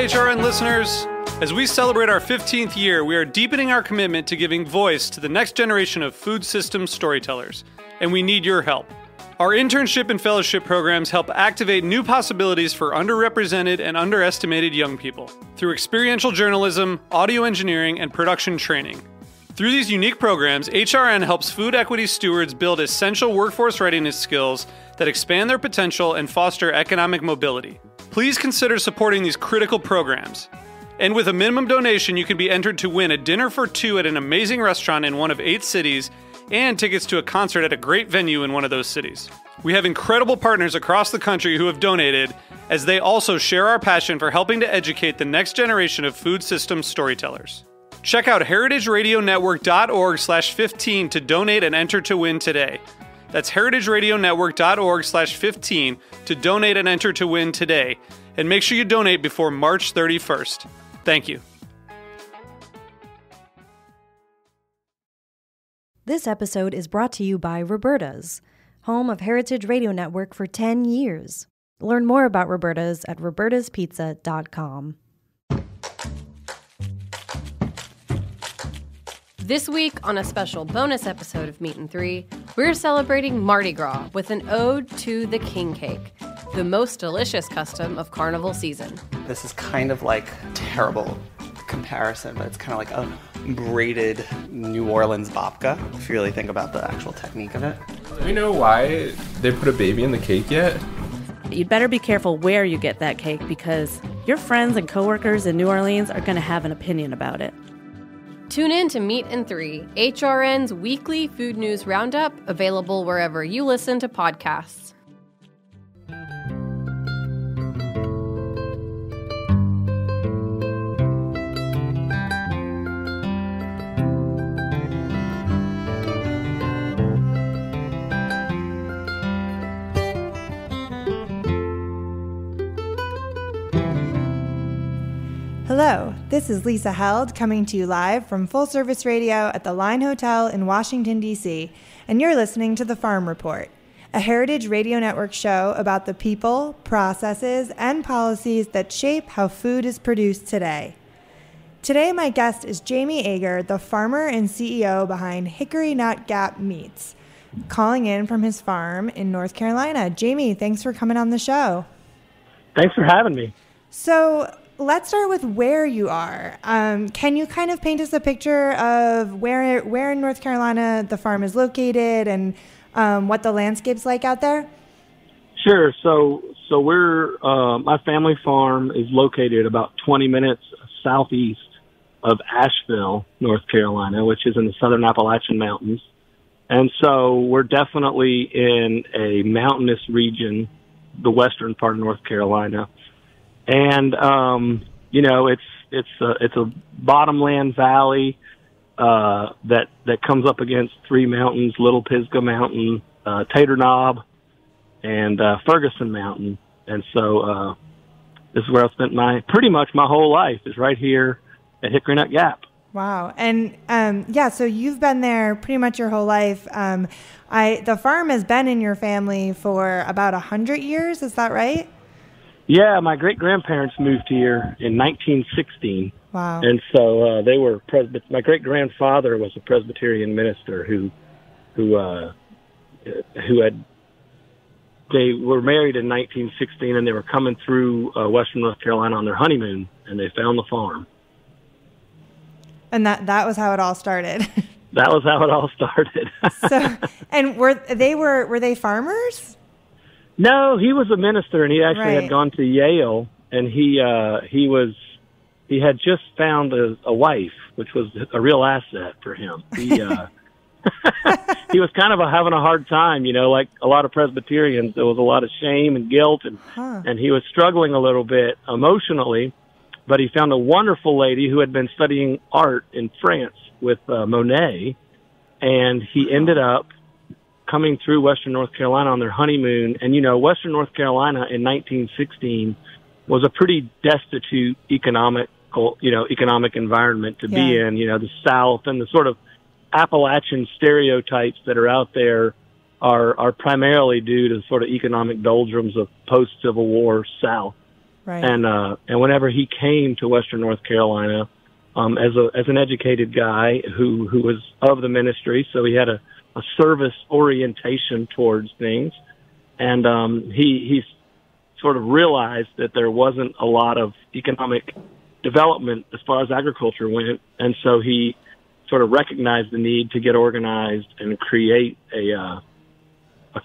HRN listeners. As we celebrate our 15th year, we are deepening our commitment to giving voice to the next generation of food systems storytellers, and we need your help. Our internship and fellowship programs help activate new possibilities for underrepresented and underestimated young people through experiential journalism, audio engineering, and production training. Through these unique programs, HRN helps food equity stewards build essential workforce readiness skills that expand their potential and foster economic mobility. Please consider supporting these critical programs. And with a minimum donation, you can be entered to win a dinner for two at an amazing restaurant in one of 8 cities and tickets to a concert at a great venue in one of those cities. We have incredible partners across the country who have donated, as they also share our passion for helping to educate the next generation of food systems storytellers. Check out heritageradionetwork.org/15 to donate and enter to win today. That's heritageradionetwork.org/15 to donate and enter to win today. And make sure you donate before March 31st. Thank you. This episode is brought to you by Roberta's, home of Heritage Radio Network for 10 years. Learn more about Roberta's at robertaspizza.com. This week, on a special bonus episode of Meat and Three, we're celebrating Mardi Gras with an ode to the king cake, the most delicious custom of carnival season. This is kind of like a terrible comparison, but it's kind of like a braided New Orleans babka, if you really think about the actual technique of it. Do we know why they put a baby in the cake yet? You'd better be careful where you get that cake, because your friends and coworkers in New Orleans are going to have an opinion about it. Tune in to Meat and Three, HRN's weekly food news roundup, available wherever you listen to podcasts. Hello, this is Lisa Held coming to you live from Full Service Radio at the Line Hotel in Washington, D.C., and you're listening to The Farm Report, a Heritage Radio Network show about the people, processes, and policies that shape how food is produced today. Today, my guest is Jamie Ager, the farmer and CEO behind Hickory Nut Gap Meats, calling in from his farm in North Carolina. Jamie, thanks for coming on the show. Thanks for having me. So, let's start with where you are. Can you kind of paint us a picture of where in North Carolina the farm is located and what the landscape's like out there? Sure. So we're my family farm is located about 20 minutes southeast of Asheville, North Carolina, which is in the southern Appalachian Mountains. And so we're definitely in a mountainous region, the western part of North Carolina. And, it's a bottomland valley, that comes up against 3 mountains, Little Pisgah Mountain, Tater Knob, and, Ferguson Mountain. And so, this is where I've spent pretty much my whole life, is right here at Hickory Nut Gap. Wow. And, so you've been there pretty much your whole life. The farm has been in your family for about 100 years. Is that right? Yeah, my great-grandparents moved here in 1916. Wow. And so they were my great-grandfather was a Presbyterian minister who they were married in 1916, and they were coming through western North Carolina on their honeymoon, and they found the farm. And that was how it all started. That was how it all started. So, and were they farmers? No, he was a minister, and he actually had gone to Yale, and he had just found a wife, which was a real asset for him. He he was kind of having a hard time, like a lot of Presbyterians. There was a lot of shame and guilt, and he was struggling a little bit emotionally. But he found a wonderful lady who had been studying art in France with Monet, and he ended up coming through western North Carolina on their honeymoon. And, western North Carolina in 1916 was a pretty destitute economic environment to be in. The South and the sort of Appalachian stereotypes that are out there are primarily due to sort of economic doldrums of post-Civil War South. Right. And whenever he came to Western North Carolina, as an educated guy who was of the ministry, so he had a service orientation towards things, and he sort of realized that there wasn't a lot of economic development as far as agriculture went, and so he sort of recognized the need to get organized and create a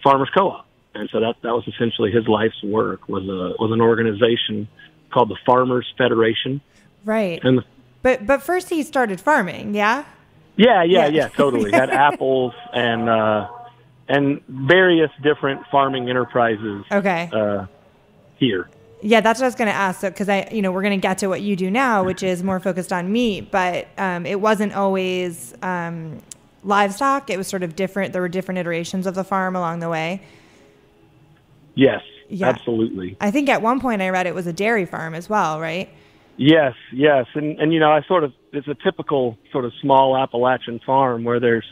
farmers co-op. And so that was essentially his life's work, was an organization called the Farmers Federation. Right. And but first he started farming, yeah? Yeah, totally. Had apples and various different farming enterprises. Okay. Here. Yeah, that's what I was going to ask. So, because we're going to get to what you do now, which is more focused on meat, but it wasn't always livestock. It was sort of different. There were different iterations of the farm along the way. Yes, yeah. Absolutely. I think at one point I read it was a dairy farm as well, right? Yes. And it's a typical sort of small Appalachian farm where there's,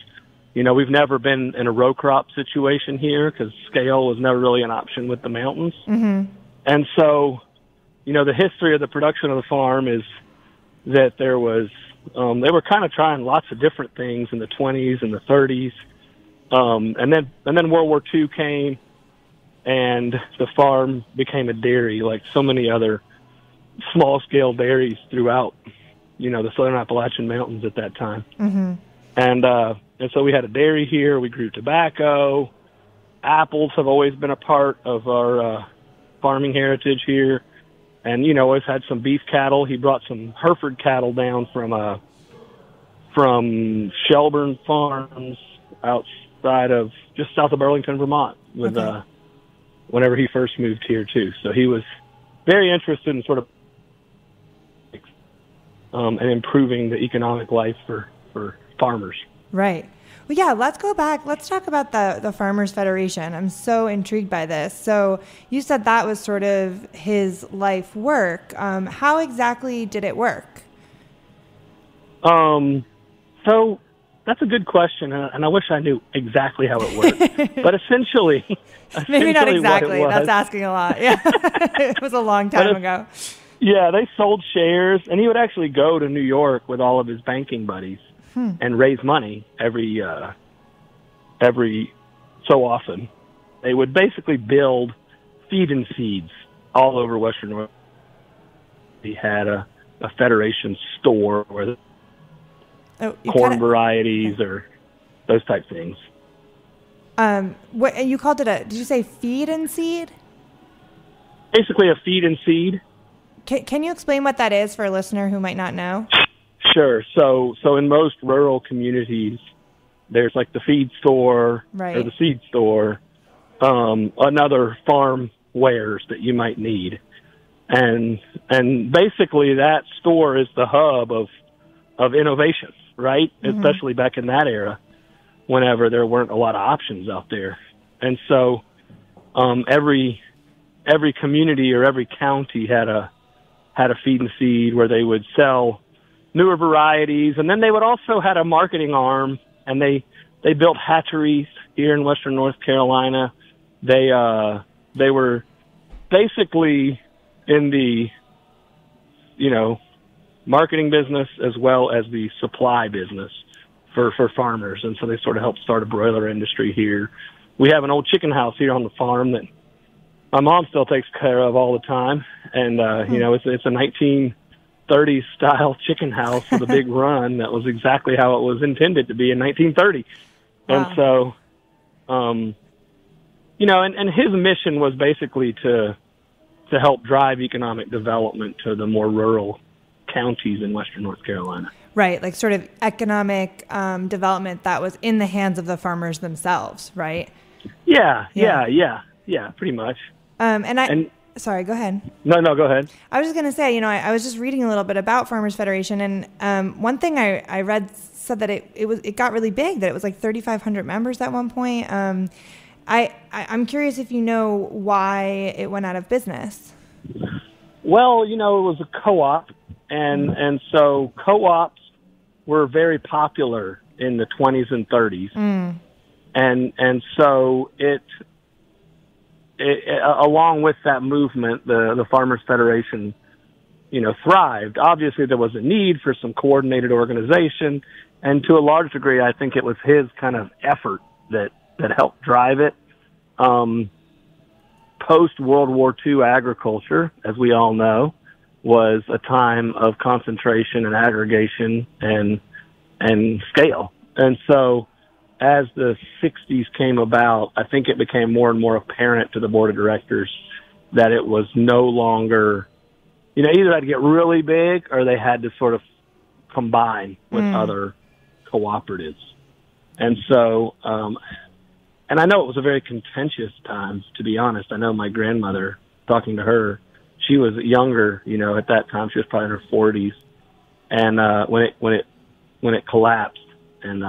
we've never been in a row crop situation here because scale was never really an option with the mountains. Mm-hmm. And so, the history of the production of the farm is that there was, they were kind of trying lots of different things in the 20s and the 30s. And then World War II came and the farm became a dairy like so many other small scale dairies throughout, the Southern Appalachian Mountains at that time. Mm-hmm. And so we had a dairy here. We grew tobacco. Apples have always been a part of our, farming heritage here, and always had some beef cattle. He brought some Hereford cattle down from Shelburne Farms outside of just south of Burlington, Vermont, with whenever he first moved here too. So he was very interested in sort of and improving the economic life for farmers. Right. Well, yeah, let's go back. Let's talk about the Farmers Federation. I'm so intrigued by this. So you said that was sort of his life work. How exactly did it work? So that's a good question, and I wish I knew exactly how it worked. But essentially maybe not exactly. That's asking a lot. Yeah, it was a long time ago. Yeah, they sold shares, and he would actually go to New York with all of his banking buddies. And raise money every so often. They would basically build feed and seeds all over Western North. He had a Federation store where corn varieties or those type things. What you called it did you say feed and seed? Basically a feed and seed. Can you explain what that is for a listener who might not know? Sure. So in most rural communities, there's like the feed store right. or the seed store, another farm wares that you might need. And basically that store is the hub of innovation, right? Mm-hmm. Especially back in that era, whenever there weren't a lot of options out there. And so, every community or every county had a feed and seed where they would sell newer varieties, and then they would also had a marketing arm, and they built hatcheries here in Western North Carolina. They were basically in the marketing business as well as the supply business for farmers, and so they sort of helped start a broiler industry here. We have an old chicken house here on the farm that my mom still takes care of all the time, and it's a 1930s style chicken house with a big run. That was exactly how it was intended to be in 1930. Wow. And so, and his mission was basically to help drive economic development to the more rural counties in Western North Carolina. Right, like sort of economic development that was in the hands of the farmers themselves, right? Yeah, pretty much. Sorry, go ahead. No, go ahead. I was just going to say, I was just reading a little bit about Farmers Federation, and one thing I read said that it got really big, that it was like 3,500 members at one point. I'm curious if you know why it went out of business. Well, it was a co-op, and so co-ops were very popular in the 20s and 30s, and so it along with that movement, the Farmers Federation, thrived. Obviously, there was a need for some coordinated organization, and to a large degree, I think it was his kind of effort that helped drive it. Post-World War II agriculture, as we all know, was a time of concentration and aggregation and scale. And so as the 60s came about, I think it became more and more apparent to the board of directors that it was no longer, either had to get really big or they had to sort of combine with other cooperatives. And so, and I know it was a very contentious time, to be honest. I know my grandmother, talking to her, she was younger, at that time. She was probably in her 40s. And when it collapsed, and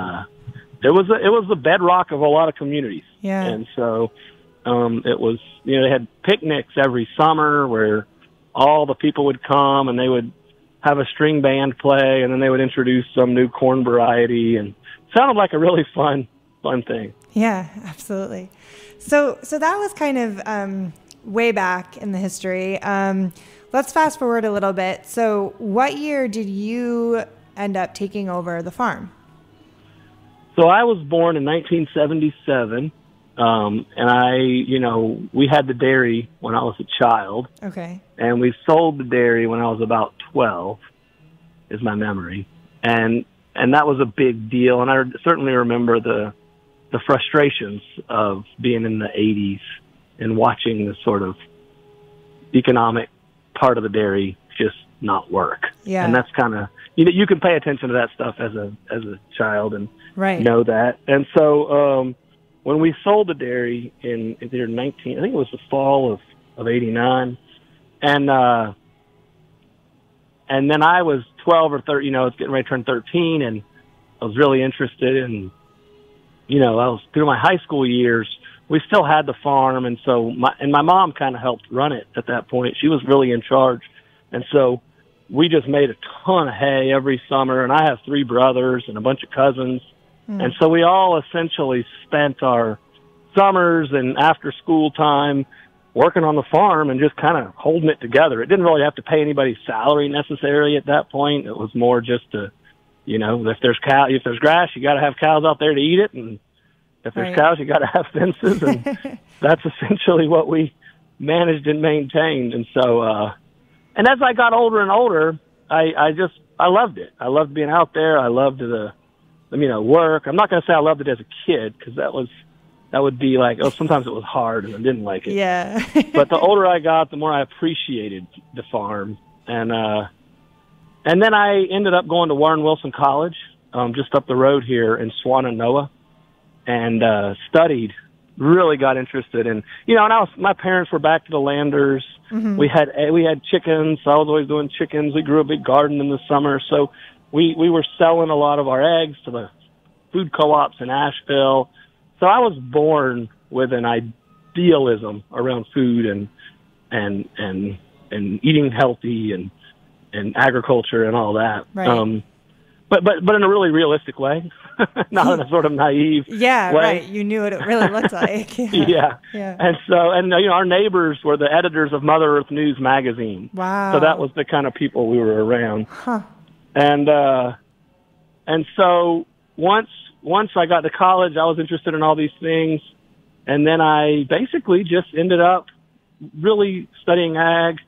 it was the bedrock of a lot of communities. Yeah. And so it was, they had picnics every summer where all the people would come and they would have a string band play, and then they would introduce some new corn variety, and it sounded like a really fun thing. Yeah, absolutely. So that was kind of way back in the history. Let's fast forward a little bit. So what year did you end up taking over the farm? So I was born in 1977, and we had the dairy when I was a child. Okay. And we sold the dairy when I was about 12, is my memory. And that was a big deal, and I certainly remember the frustrations of being in the 80s and watching the sort of economic part of the dairy just not work. Yeah. And that's kind of, you can pay attention to that stuff as a child and right. know that. And so when we sold the dairy in either I think it was the fall of 89, and then I was 12 or 13, I was getting ready to turn 13, and I was really interested in, I was through my high school years, we still had the farm, and so my mom kind of helped run it at that point. She was really in charge, and so we just made a ton of hay every summer, and I have 3 brothers and a bunch of cousins, and so we all essentially spent our summers and after school time working on the farm and just kind of holding it together. It didn't really have to pay anybody's salary necessarily at that point. It was more just to, if there's grass, you got to have cows out there to eat it, and if there's cows, you got to have fences, and that's essentially what we managed and maintained. And so, and as I got older and older, I loved it. I loved being out there. I loved work. I'm not going to say I loved it as a kid, because that would be like, sometimes it was hard and I didn't like it. Yeah. But the older I got, the more I appreciated the farm. And then I ended up going to Warren Wilson College, just up the road here in Swannanoa, and studied, really got interested in, and my parents were back to the Landers. Mm-hmm. We had chickens. So I was always doing chickens. We grew a big garden in the summer. So we were selling a lot of our eggs to the food co-ops in Asheville. So I was born with an idealism around food and eating healthy and agriculture and all that. Right. But in a really realistic way, not in a sort of naive way. Right. You knew what it really looked like. Yeah. And so, our neighbors were the editors of Mother Earth News magazine. Wow. So that was the kind of people we were around. Huh. And so once I got to college, I was interested in all these things. And then I basically just ended up really studying ag.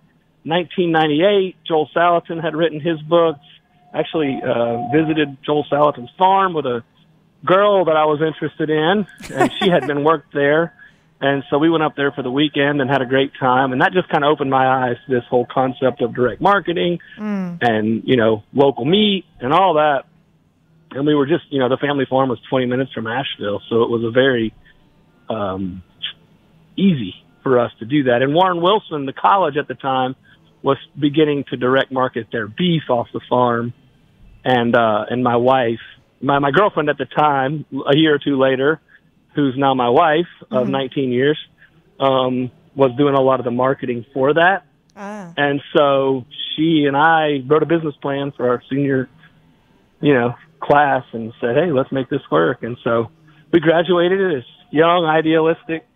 1998, Joel Salatin had written his books. Actually visited Joel Salatin's farm with a girl that I was interested in, and she had been worked there. And so we went up there for the weekend and had a great time. And that just kind of opened my eyes to this whole concept of direct marketing and, local meat and all that. And we were just, the family farm was 20 minutes from Asheville. So it was a very easy for us to do that. And Warren Wilson, the college at the time, was beginning to direct market their beef off the farm. And my wife, my girlfriend at the time, a year or two later, who's now my wife of 19 years, was doing a lot of the marketing for that. And so she and I wrote a business plan for our senior, class and said, hey, let's make this work. And so we graduated as young, idealistic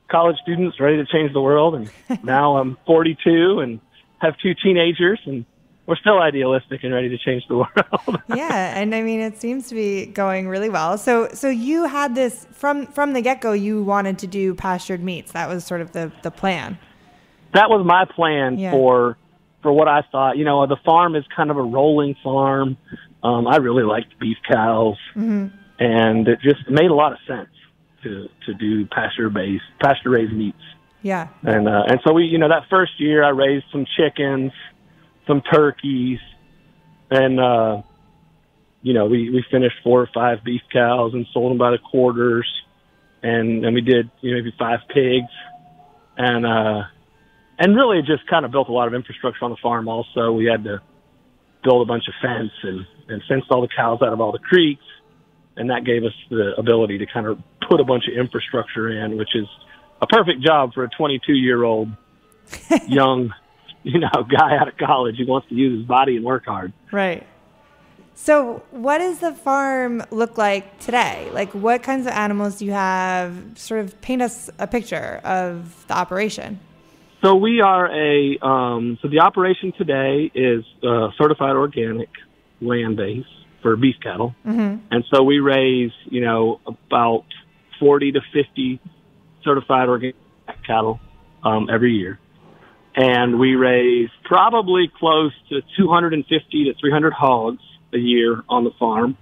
college students ready to change the world, and now I'm 42 and have 2 teenagers, and we're still idealistic and ready to change the world. Yeah, and I mean, it seems to be going really well. So you had this from the get-go. You wanted to do pastured meats. That was sort of the plan. That was my plan for what I thought. The farm is kind of a rolling farm. I really liked beef cows, and it just made a lot of sense to do pasture-raised meats. Yeah. And so we, that first year I raised some chickens, some turkeys, and, we finished 4 or 5 beef cows and sold them by the quarters. And we did, maybe 5 pigs. And really just kind of built a lot of infrastructure on the farm also. We had to build a bunch of fence and fenced all the cows out of all the creeks. And that gave us the ability to kind of put a bunch of infrastructure in, which is a perfect job for a 22-year-old young, guy out of college who wants to use his body and work hard. Right. So what does the farm look like today? Like, what kinds of animals do you have? Sort of paint us a picture of the operation. So we are so the operation today is certified organic land-based for beef cattle. And so we raise, about 40 to 50 certified organic cattle every year. And we raise probably close to 250 to 300 hogs a year on the farm.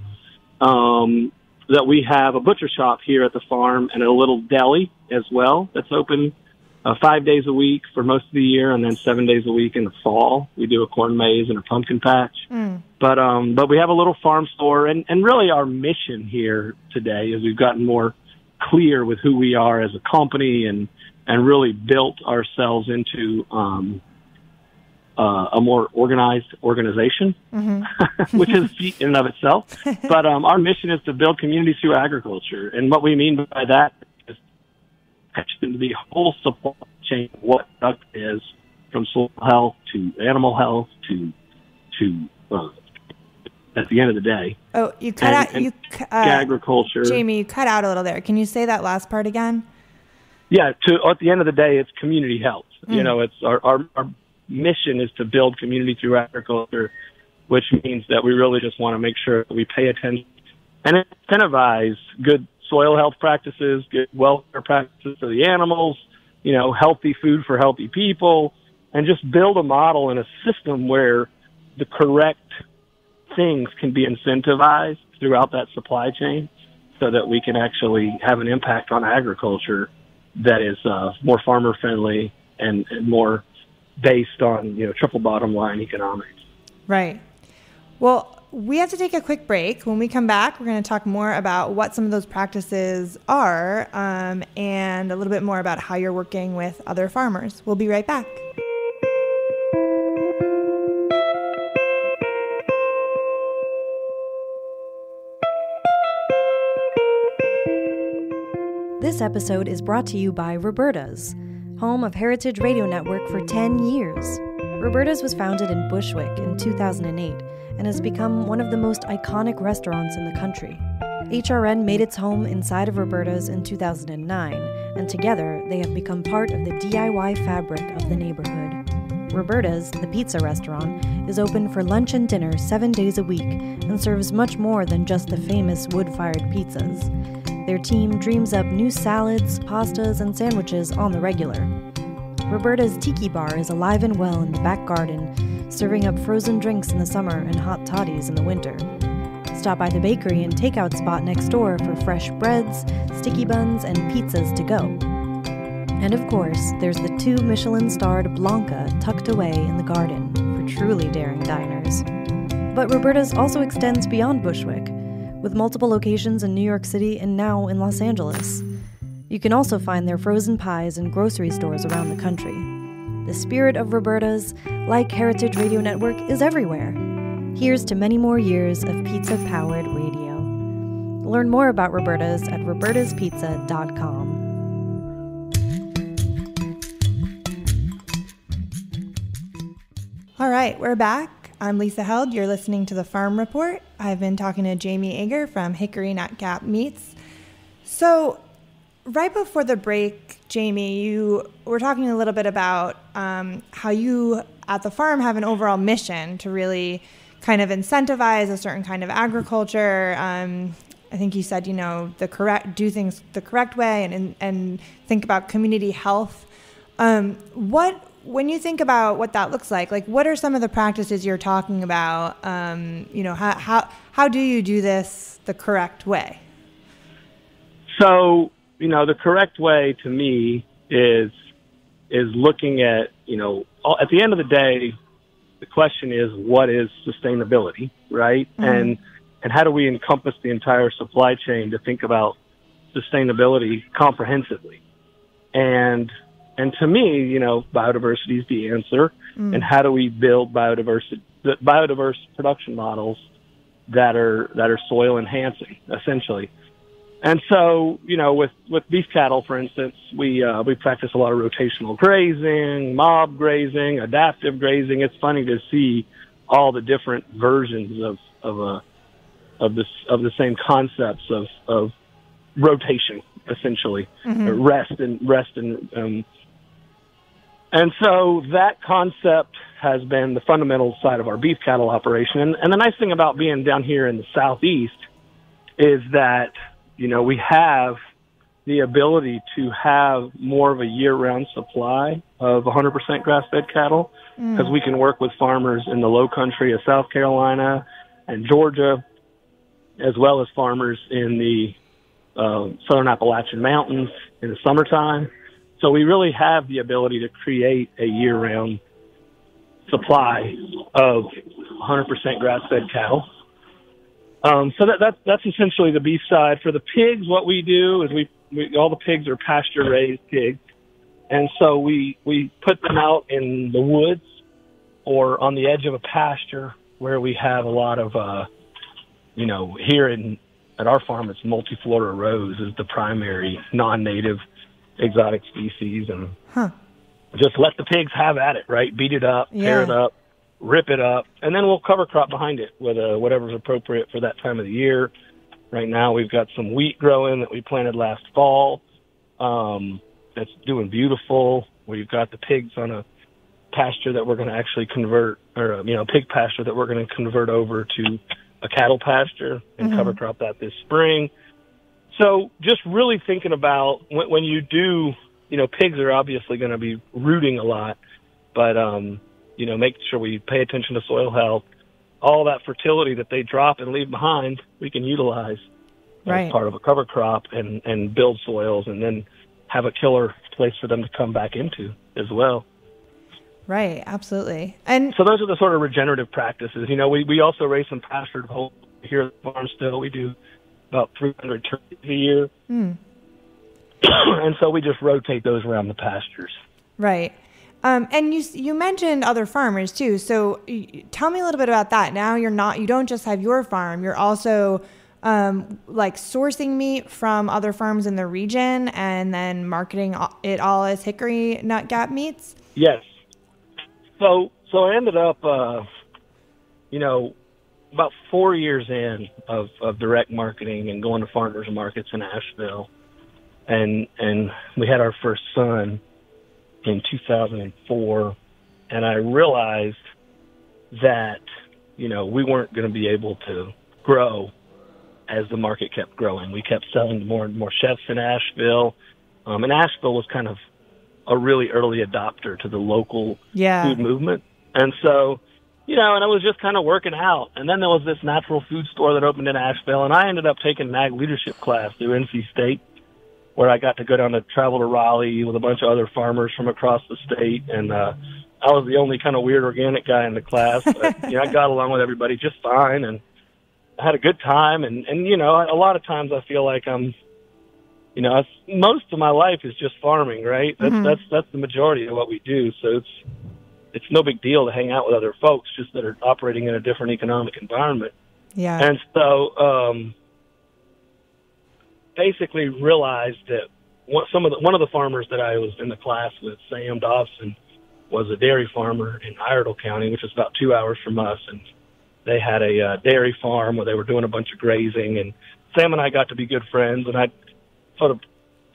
That we have a butcher shop here at the farm and a little deli as well that's open 5 days a week for most of the year, and then 7 days a week in the fall. We do a corn maze and a pumpkin patch. But we have a little farm store, and really our mission here today is we've gotten more clear with who we are as a company and really built ourselves into a more organized organization, which is a feat in and of itself. But our mission is to build communities through agriculture, and what we mean by that is the whole supply chain of what product is, from soil health to animal health to at the end of the day. Oh, you cut out agriculture. Jamie, you cut out a little there. Can you say that last part again? Yeah, at the end of the day, it's community health. It's our mission is to build community through agriculture, which means that we really just want to make sure that we pay attention and incentivize good soil health practices, good welfare practices for the animals, healthy food for healthy people, and just build a model and a system where the correct things can be incentivized throughout that supply chain so that we can actually have an impact on agriculture that is more farmer friendly and more based on, triple bottom line economics. Right. Well, we have to take a quick break. When we come back, we're going to talk more about what some of those practices are and a little bit more about how you're working with other farmers. We'll be right back. This episode is brought to you by Roberta's, home of Heritage Radio Network for 10 years. Roberta's was founded in Bushwick in 2008 and has become one of the most iconic restaurants in the country. HRN made its home inside of Roberta's in 2009, and together they have become part of the DIY fabric of the neighborhood. Roberta's, the pizza restaurant, is open for lunch and dinner 7 days a week and serves much more than just the famous wood-fired pizzas. Their team dreams up new salads, pastas, and sandwiches on the regular. Roberta's Tiki Bar is alive and well in the back garden, serving up frozen drinks in the summer and hot toddies in the winter. Stop by the bakery and takeout spot next door for fresh breads, sticky buns, and pizzas to go. And of course, there's the 2 Michelin-starred Blanca tucked away in the garden for truly daring diners. But Roberta's also extends beyond Bushwick, with multiple locations in New York City and now in Los Angeles. You can also find their frozen pies in grocery stores around the country. The spirit of Roberta's, like Heritage Radio Network, is everywhere. Here's to many more years of pizza-powered radio. Learn more about Roberta's at robertaspizza.com. All right, we're back. I'm Lisa Held. You're listening to The Farm Report. I've been talking to Jamie Ager from Hickory Nut Gap Meats. So right before the break, Jamie, you were talking a little bit about how you at the farm have an overall mission to really kind of incentivize a certain kind of agriculture. I think you said, do things the correct way and think about community health. When you think about what that looks like what are some of the practices you're talking about? How do you do this the correct way? So, the correct way to me is looking at, at the end of the day, the question is, what is sustainability, right? Mm-hmm. And how do we encompass the entire supply chain to think about sustainability comprehensively? And to me, biodiversity is the answer. And how do we build biodiverse production models that are soil enhancing, essentially? And so, with beef cattle, for instance, we practice a lot of rotational grazing, mob grazing, adaptive grazing. It's funny to see all the different versions of the same concepts of rotation, essentially, rest and so that concept has been the fundamental side of our beef cattle operation. And the nice thing about being down here in the Southeast is that, we have the ability to have more of a year-round supply of 100% grass-fed cattle because we can work with farmers in the low country of South Carolina and Georgia, as well as farmers in the southern Appalachian Mountains in the summertime. So we really have the ability to create a year-round supply of 100% grass-fed cattle. So that's essentially the beef side. For the pigs, what we do is we all the pigs are pasture-raised pigs, and so we put them out in the woods or on the edge of a pasture where we have a lot of here at our farm, it's multiflora rose is the primary non-native exotic species, and just let the pigs have at it, right? Beat it up, tear it up, rip it up, and then we'll cover crop behind it with whatever's appropriate for that time of the year. Right now we've got some wheat growing that we planted last fall. That's doing beautiful. We've got the pigs on a pasture that we're going to actually convert, or pig pasture that we're going to convert over to a cattle pasture and cover crop that this spring. So just really thinking about when you do, pigs are obviously going to be rooting a lot, but, make sure we pay attention to soil health. All that fertility that they drop and leave behind, we can utilize as part of a cover crop and build soils and then have a killer place for them to come back into as well. Right, absolutely. And so those are the sort of regenerative practices. We also raise some pastured whole here at the farm still. We do about 300 turkeys a year. And so we just rotate those around the pastures. Right. And you mentioned other farmers too. So tell me a little bit about that. Now you don't just have your farm, you're also sourcing meat from other farms in the region and then marketing it all as Hickory Nut Gap meats? Yes. So I ended up, about 4 years in of direct marketing and going to farmers markets in Asheville. And we had our first son in 2004. And I realized that, we weren't going to be able to grow as the market kept growing. We kept selling to more and more chefs in Asheville. And Asheville was kind of a really early adopter to the local food movement. And so, and I was just kind of working out. And then there was this natural food store that opened in Asheville, and I ended up taking an ag leadership class through NC State, where I got to go down to travel to Raleigh with a bunch of other farmers from across the state. And I was the only kind of weird organic guy in the class. But, I got along with everybody just fine, and I had a good time. And a lot of times I feel like I'm, most of my life is just farming, right? That's the majority of what we do. So it's no big deal to hang out with other folks just that are operating in a different economic environment. Yeah. And so basically realized that one of the farmers that I was in the class with, Sam Dobson, was a dairy farmer in Iredell County, which is about 2 hours from us. And they had a dairy farm where they were doing a bunch of grazing. And Sam and I got to be good friends, and I sort of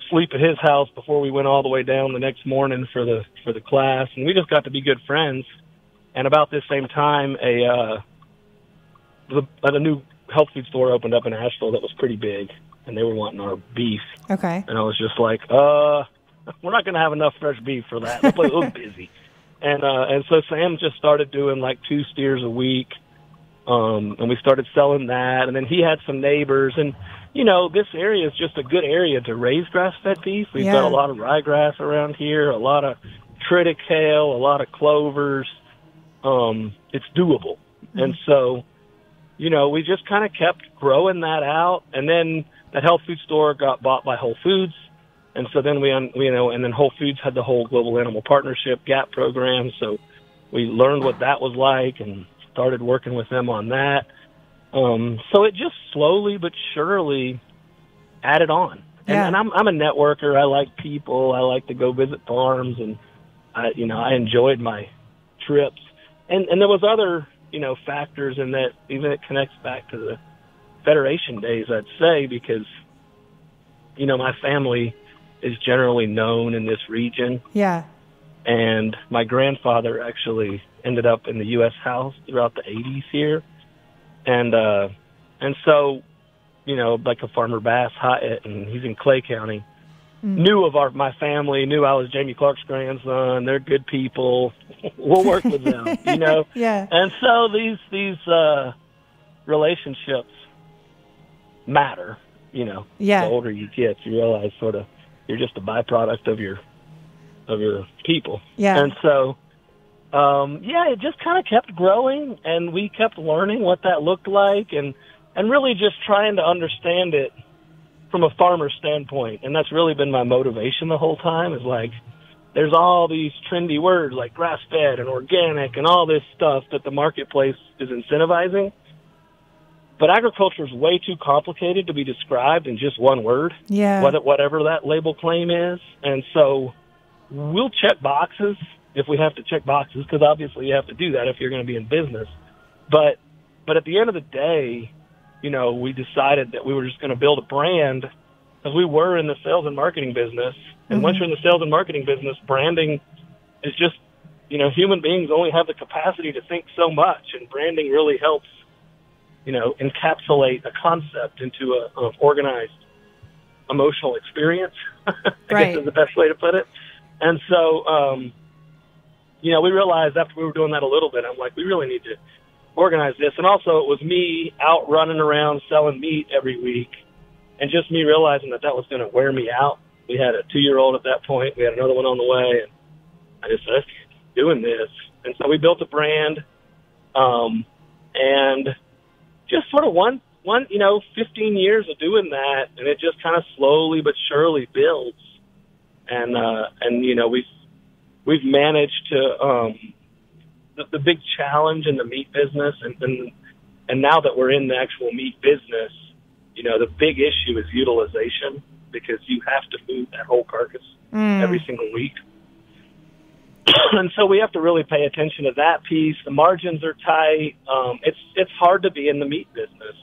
sleep at his house before we went all the way down the next morning for the class, and we just got to be good friends. And about this same time, a new health food store opened up in Asheville that was pretty big, and they were wanting our beef. Okay. And I was just like, we're not going to have enough fresh beef for that. It was busy. And so Sam just started doing like 2 steers a week, and we started selling that. And then he had some neighbors, and this area is just a good area to raise grass-fed beef. We've got a lot of ryegrass around here, a lot of triticale, a lot of clovers. It's doable. Mm-hmm. And so, we just kind of kept growing that out. And then that health food store got bought by Whole Foods. And so then and then Whole Foods had the whole Global Animal Partnership GAP program. So we learned what that was like and started working with them on that. So it just slowly but surely added on. And I'm a networker. I like people. I like to go visit farms, and I enjoyed my trips. And there was other, factors in that. Even it connects back to the Federation days, I'd say, because, my family is generally known in this region. Yeah. And my grandfather actually ended up in the U.S. House throughout the 80s here. And so, like a Farmer Bass Hyatt, and he's in Clay County, knew of my family, knew I was Jamie Clark's grandson. They're good people. We'll work with them, Yeah. And so these relationships matter, Yeah. The older you get, you realize sort of you're just a byproduct of your people. Yeah. And so, it just kind of kept growing, and we kept learning what that looked like, and really just trying to understand it from a farmer's standpoint. And that's really been my motivation the whole time, is like, there's all these trendy words like grass-fed and organic and all this stuff that the marketplace is incentivizing. But agriculture is way too complicated to be described in just one word, whatever that label claim is. And so we'll check boxes if we have to check boxes, because obviously you have to do that if you're going to be in business. But at the end of the day, we decided that we were just going to build a brand, because we were in the sales and marketing business. And once you're in the sales and marketing business, branding is just, human beings only have the capacity to think so much, and branding really helps, encapsulate a concept into an organized emotional experience, I guess is the best way to put it. And so, we realized after we were doing that a little bit, I'm like, we really need to organize this. And also it was me out running around selling meat every week, and just me realizing that was going to wear me out. We had a 2-year-old at that point. We had another one on the way, and I just said, doing this. And so we built a brand, and just sort of one 15 years of doing that, and it just kind of slowly but surely builds. And we've managed to, the big challenge in the meat business, and now that we're in the actual meat business, the big issue is utilization, because you have to move that whole carcass every single week. And so we have to really pay attention to that piece. The margins are tight. It's hard to be in the meat business.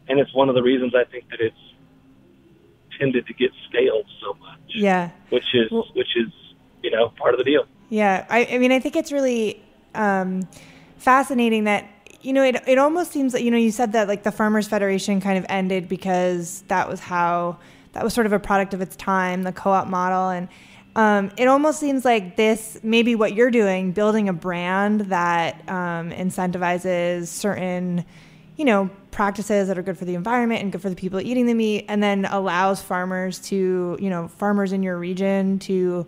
And it's one of the reasons I think that it's tended to get scaled so much. Yeah. Which is part of the deal. Yeah. I mean, I think it's really fascinating that, it almost seems that, you said that like the Farmers Federation kind of ended because that was sort of a product of its time, the co-op model. And it almost seems like this, maybe what you're doing, building a brand that incentivizes certain, practices that are good for the environment and good for the people eating the meat, and then allows farmers to, farmers in your region to,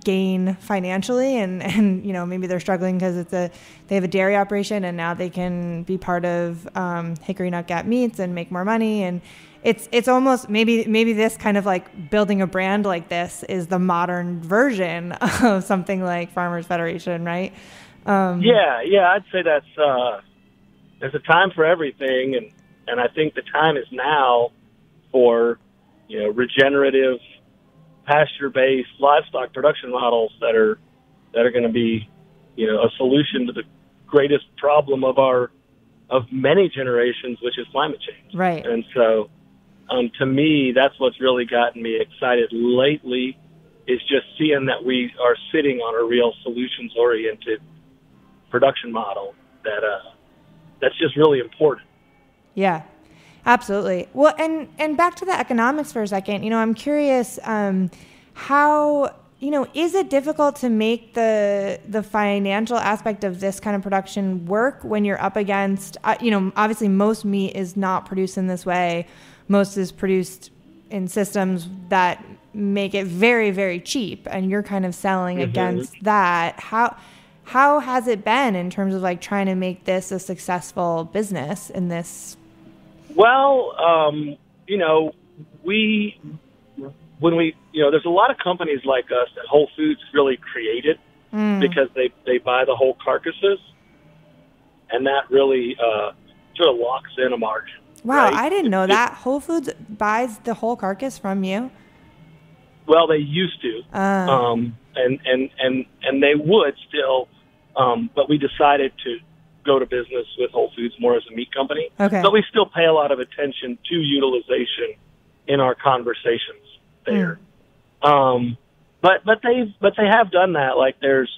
gain financially, and maybe they're struggling because they have a dairy operation, and now they can be part of Hickory Nut Gap Meats and make more money. And it's almost maybe this kind of like building a brand like this is the modern version of something like Farmers Federation, right? I'd say there's a time for everything, and I think the time is now for regenerative, pasture-based livestock production models that are going to be a solution to the greatest problem of many generations, which is climate change. Right. And so To me, that's what's really gotten me excited lately, is just seeing that we are sitting on a real solutions-oriented production model that's just really important. Yeah, absolutely. Well, and back to the economics for a second. I'm curious how, is it difficult to make the financial aspect of this kind of production work when you're up against, obviously most meat is not produced in this way. Most is produced in systems that make it very, very cheap, and you're kind of selling against that. How has it been in terms of like trying to make this a successful business in this? Well, there's a lot of companies like us that Whole Foods really created because they buy the whole carcasses, and that really sort of locks in a margin. Wow, right? I didn't know that. Whole Foods buys the whole carcass from you? Well, they used to, and they would still, but we decided to go to business with Whole Foods more as a meat company. Okay. But we still pay a lot of attention to utilization in our conversations there. But they have done that. Like there's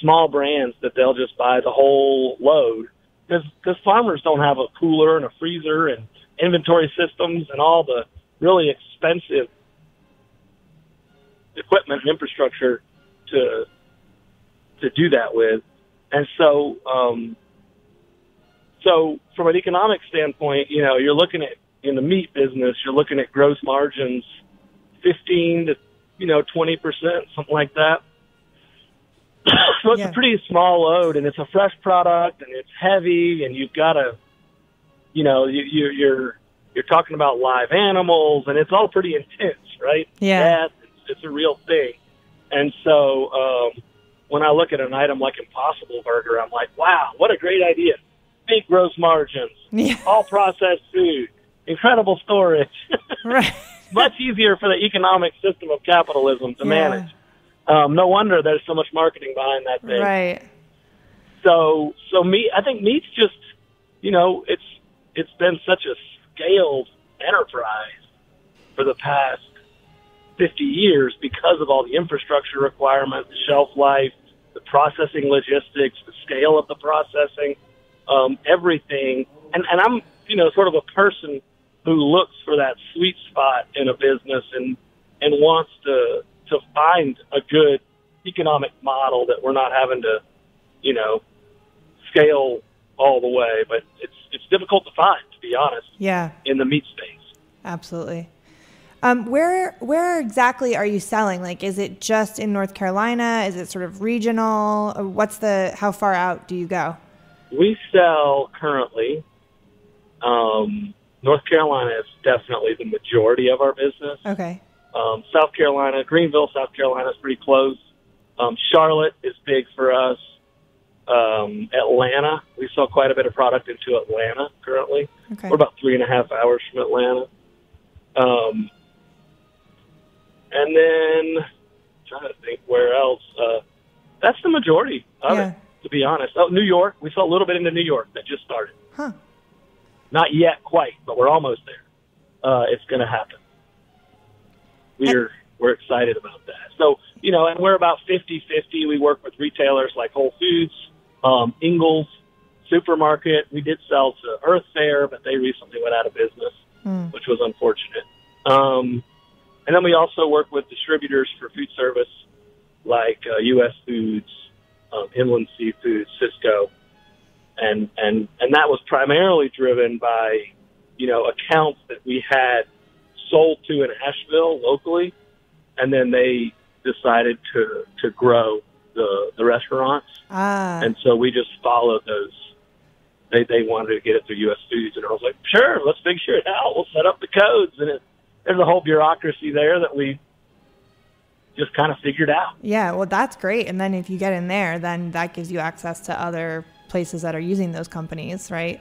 small brands that they'll just buy the whole load because farmers don't have a cooler and a freezer and inventory systems and all the really expensive equipment and infrastructure to do that with. And so from an economic standpoint, you're looking at, in the meat business, you're looking at gross margins 15 to 20%, something like that. So it's a pretty small load, and it's a fresh product, and it's heavy, and you've got to, you're talking about live animals, and it's all pretty intense, right? Yeah. It's a real thing. And so when I look at an item like Impossible Burger, I'm like, wow, what a great idea. Big gross margins, all processed food, incredible storage. Right. Much easier for the economic system of capitalism to manage. No wonder there's so much marketing behind that thing. Right. So meat, I think meat's just, it's been such a scaled enterprise for the past 50 years because of all the infrastructure requirements, the shelf life, the processing logistics, the scale of the processing, everything. And I'm, sort of a person who looks for that sweet spot in a business and wants to find a good economic model that we're not having to, scale all the way. But it's difficult to find, to be honest. Yeah. In the meat space. Absolutely. Where exactly are you selling? Like, is it just in North Carolina? Is it sort of regional? How far out do you go? We sell currently, North Carolina is definitely the majority of our business. Okay. South Carolina, Greenville, South Carolina is pretty close. Charlotte is big for us. Atlanta, we sell quite a bit of product into Atlanta currently. Okay. We're about 3.5 hours from Atlanta. And then, trying to think where else. That's the majority of it, to be honest. Oh, New York. We saw a little bit into New York. That just started. Huh. Not yet quite, but we're almost there. It's going to happen. We're excited about that. So, and we're about 50-50. We work with retailers like Whole Foods, Ingles, Supermarket. We did sell to Earth Fare, but they recently went out of business, which was unfortunate. And then we also work with distributors for food service like U.S. Foods, Inland Seafood, Cisco. And that was primarily driven by, accounts that we had sold to in Asheville locally, and then they decided to grow the restaurants. And so we just followed those. They wanted to get it through U.S. Foods, and I was like, sure, let's figure it out. We'll set up the codes. And there's a whole bureaucracy there that we just kind of figured out. Yeah, well, that's great. And then if you get in there, then that gives you access to other places that are using those companies, right?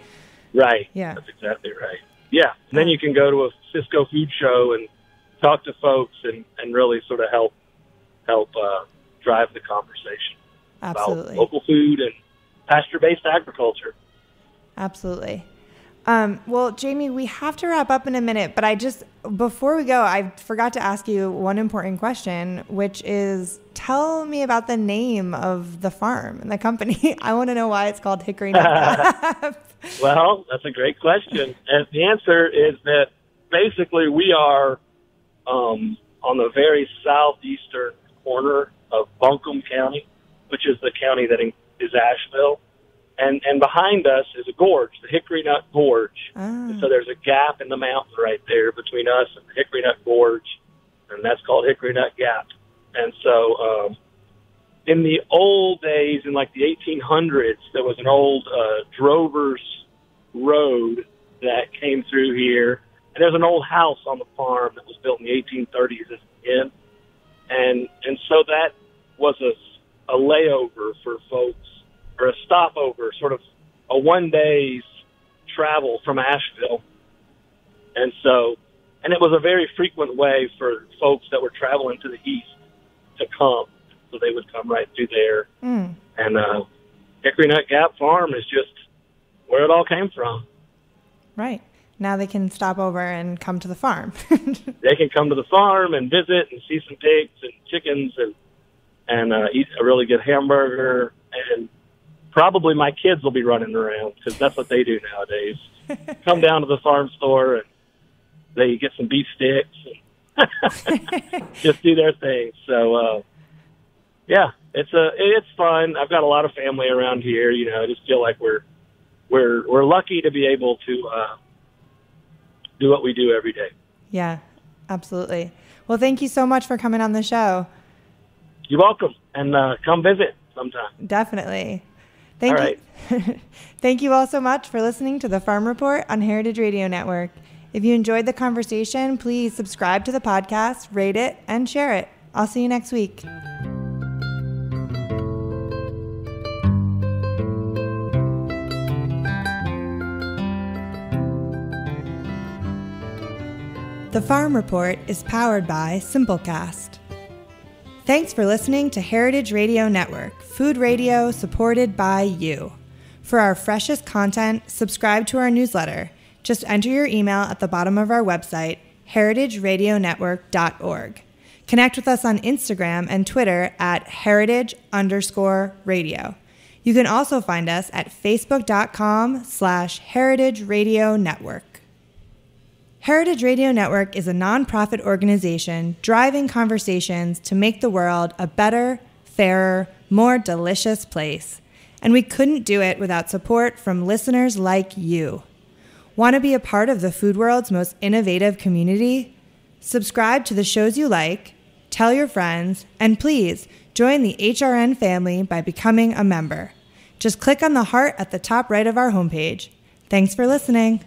Right. Yeah. That's exactly right. Yeah. And then you can go to a Cisco food show and talk to folks and really sort of help drive the conversation Absolutely. about local food and pasture-based agriculture. Absolutely. Well, Jamie, we have to wrap up in a minute, but before we go, I forgot to ask you one important question, which is, tell me about the name of the farm and the company. I want to know why it's called Hickory Nut Gap. Well, that's a great question. And the answer is that basically we are on the very southeastern corner of Buncombe County, which is the county that is Asheville. And behind us is a gorge, the Hickory Nut Gorge. And so there's a gap in the mountain right there between us and the Hickory Nut Gorge, and that's called Hickory Nut Gap. And so in the old days, in like the 1800s, there was an old drover's road that came through here. And there's an old house on the farm that was built in the 1830s at the end. And so that was a layover for folks, or a stopover, sort of a one-day's travel from Asheville. And it was a very frequent way for folks that were traveling to the east to come. So they would come right through there. And Hickory Nut Gap Farm is just where it all came from. Right. Now they can stop over and come to the farm. They can come to the farm and visit and see some pigs and chickens and eat a really good hamburger, and probably my kids will be running around because that's what they do nowadays. Come down to the farm store and they get some beef sticks and just do their thing. So, yeah, it's fun. I've got a lot of family around here. You know, I just feel like we're lucky to be able to do what we do every day. Yeah, absolutely. Well, thank you so much for coming on the show. You're welcome, and come visit sometime. Definitely. Thank you. Thank you all so much for listening to the Farm Report on Heritage Radio Network. If you enjoyed the conversation, please subscribe to the podcast, rate it, and share it. I'll see you next week. The Farm Report is powered by Simplecast. Thanks for listening to Heritage Radio Network, food radio supported by you. For our freshest content, subscribe to our newsletter. Just enter your email at the bottom of our website, heritageradionetwork.org. Connect with us on Instagram and Twitter at heritage_radio. You can also find us at facebook.com/Heritage Radio Network. Heritage Radio Network is a nonprofit organization driving conversations to make the world a better, fairer, more delicious place. And we couldn't do it without support from listeners like you. Want to be a part of the food world's most innovative community? Subscribe to the shows you like, tell your friends, and please join the HRN family by becoming a member. Just click on the heart at the top right of our homepage. Thanks for listening.